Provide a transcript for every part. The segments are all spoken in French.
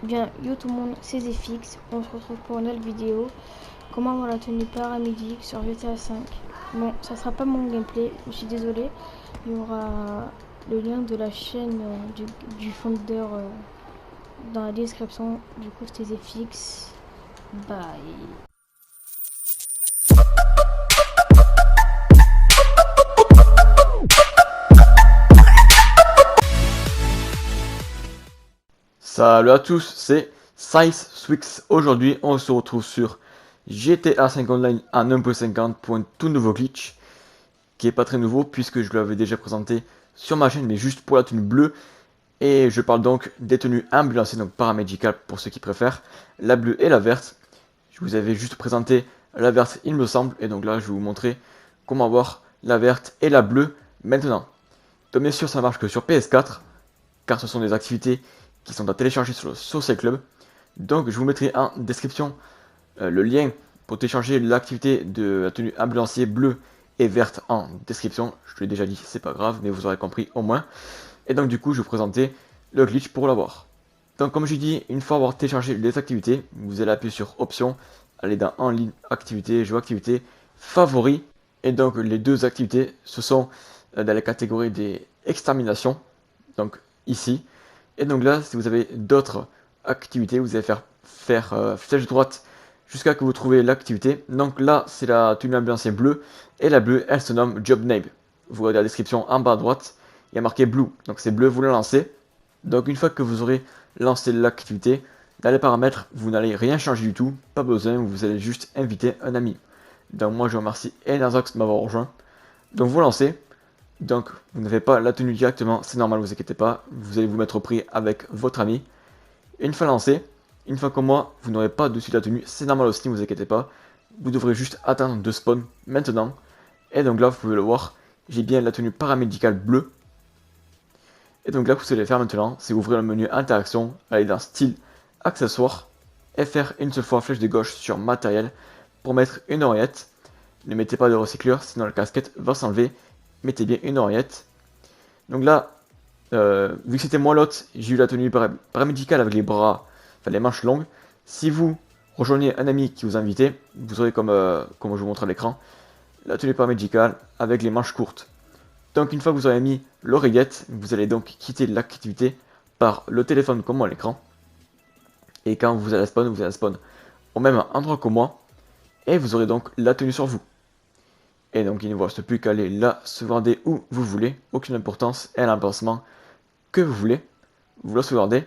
Bien, yo tout le monde, c'est Zfix. On se retrouve pour une nouvelle vidéo. Comment avoir la tenue paramédic sur GTA 5. Bon, ça sera pas mon gameplay, je suis désolée. Il y aura le lien de la chaîne du fondeur dans la description. Du coup, c'était Zfix. Bye. Salut à tous, c'est SizeSwix. Aujourd'hui, on se retrouve sur GTA 5 Online en 1.50 pour un tout nouveau glitch qui est pas très nouveau puisque je l'avais déjà présenté sur ma chaîne, mais juste pour la tenue bleue. Et je parle donc des tenues ambulancières, donc paramédicales pour ceux qui préfèrent, la bleue et la verte. Je vous avais juste présenté la verte, il me semble, et donc là, je vais vous montrer comment avoir la verte et la bleue maintenant. Donc bien sûr, ça marche que sur PS4 car ce sont des activités qui sont à télécharger sur le Social Club. Donc je vous mettrai en description le lien pour télécharger l'activité de la tenue ambulancier bleue et verte en description. Je te l'ai déjà dit, c'est pas grave, mais vous aurez compris au moins. Et donc du coup, je vais vous présenter le glitch pour l'avoir. Donc comme je dis, une fois avoir téléchargé les activités, vous allez appuyer sur option, aller dans en ligne, activité, jeu activité, favoris. Et donc les deux activités, ce sont dans la catégorie des exterminations, donc ici. Et donc là, si vous avez d'autres activités, vous allez faire flèche droite jusqu'à que vous trouviez l'activité. Donc là, c'est la tenue ambulancière bleue. Et la bleue, elle se nomme Job Name. Vous regardez la description en bas à droite, il y a marqué Blue. Donc c'est bleu, vous la lancez. Donc une fois que vous aurez lancé l'activité, dans les paramètres, vous n'allez rien changer du tout. Pas besoin, vous allez juste inviter un ami. Donc moi, je remercie Enazox de m'avoir rejoint. Donc vous lancez. Donc, vous n'avez pas la tenue directement, c'est normal, vous inquiétez pas. Vous allez vous mettre au prix avec votre ami. Une fois lancé, une fois comme moi, vous n'aurez pas dessus de la tenue, c'est normal aussi, ne vous inquiétez pas. Vous devrez juste attendre de spawn maintenant. Et donc là, vous pouvez le voir, j'ai bien la tenue paramédicale bleue. Et donc là, ce que vous allez faire maintenant, c'est ouvrir le menu interaction, aller dans style, accessoires, et faire une seule fois flèche de gauche sur matériel pour mettre une oreillette. Ne mettez pas de recycleur, sinon la casquette va s'enlever. Mettez bien une oreillette. Donc là, vu que c'était moi l'autre, j'ai eu la tenue paramédicale avec les bras, enfin les manches longues. Si vous rejoignez un ami qui vous a invité, vous aurez comme je vous montre à l'écran, la tenue paramédicale avec les manches courtes. Donc une fois que vous aurez mis l'oreillette, vous allez donc quitter l'activité par le téléphone comme moi à l'écran. Et quand vous allez spawn au même endroit que moi. Et vous aurez donc la tenue sur vous. Et donc il ne vous reste plus qu'à aller la sauvegarder où vous voulez, aucune importance, et l'emplacement que vous voulez, vous la sauvegardez.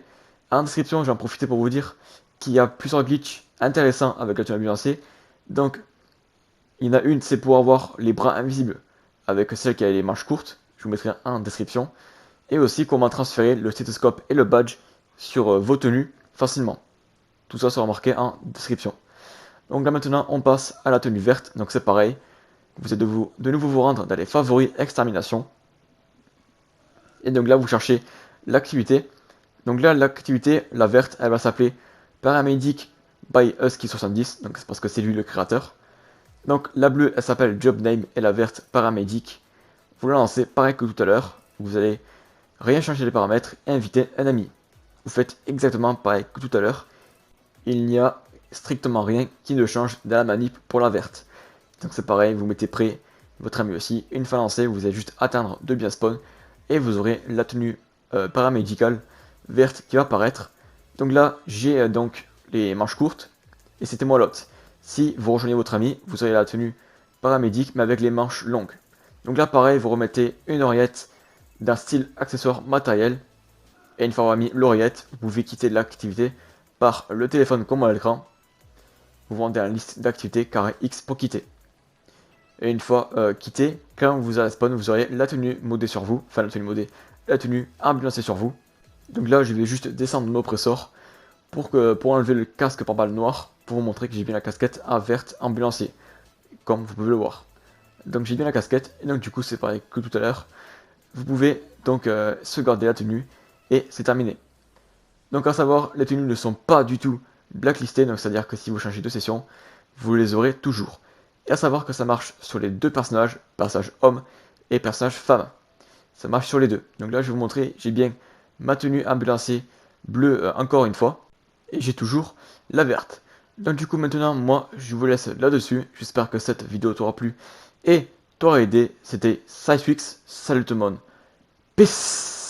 En description, j'en profite pour vous dire qu'il y a plusieurs glitches intéressants avec la tenue ambulancier. Donc il y en a une, c'est pour avoir les bras invisibles avec celle qui a les manches courtes, je vous mettrai en description. Et aussi comment transférer le stéthoscope et le badge sur vos tenues facilement. Tout ça sera marqué en description. Donc là maintenant on passe à la tenue verte, donc c'est pareil. Vous allez de nouveau vous rendre dans les favoris extermination. Et donc là, vous cherchez l'activité. Donc là, l'activité, la verte, elle va s'appeler Paramedic by Husky70. Donc c'est parce que c'est lui le créateur. Donc la bleue, elle s'appelle Job Name et la verte Paramedic. Vous la lancez pareil que tout à l'heure. Vous allez rien changer les paramètres et inviter un ami. Vous faites exactement pareil que tout à l'heure. Il n'y a strictement rien qui ne change dans la manip pour la verte. Donc c'est pareil, vous mettez prêt votre ami aussi. Une fois lancé, vous allez juste attendre de bien spawn et vous aurez la tenue paramédicale verte qui va apparaître. Donc là, j'ai donc les manches courtes et c'était moi l'autre. Si vous rejoignez votre ami, vous aurez la tenue paramédic mais avec les manches longues. Donc là, pareil, vous remettez une oreillette d'un style accessoire matériel. Et une fois avoir mis l'oreillette, vous pouvez quitter l'activité par le téléphone comme à l'écran. Vous rendez la liste d'activités carré X pour quitter. Et une fois quitté, quand vous allez spawn, vous aurez la tenue modée sur vous, enfin la tenue modée, la tenue ambulancée sur vous. Donc là, je vais juste descendre mon oppressor pour enlever le casque par balle noire, pour vous montrer que j'ai bien la casquette à verte ambulancier, comme vous pouvez le voir. Donc j'ai bien la casquette, et donc du coup c'est pareil que tout à l'heure. Vous pouvez donc sauvegarder la tenue, et c'est terminé. Donc à savoir, les tenues ne sont pas du tout blacklistées, donc c'est-à-dire que si vous changez de session, vous les aurez toujours. Et à savoir que ça marche sur les deux personnages, personnage homme et personnage femme. Ça marche sur les deux. Donc là, je vais vous montrer, j'ai bien ma tenue ambulancier bleue encore une fois. et j'ai toujours la verte. Donc du coup maintenant moi je vous laisse là-dessus. J'espère que cette vidéo t'aura plu et t'aura aidé. C'était SizeFix. Salut tout le monde. Peace.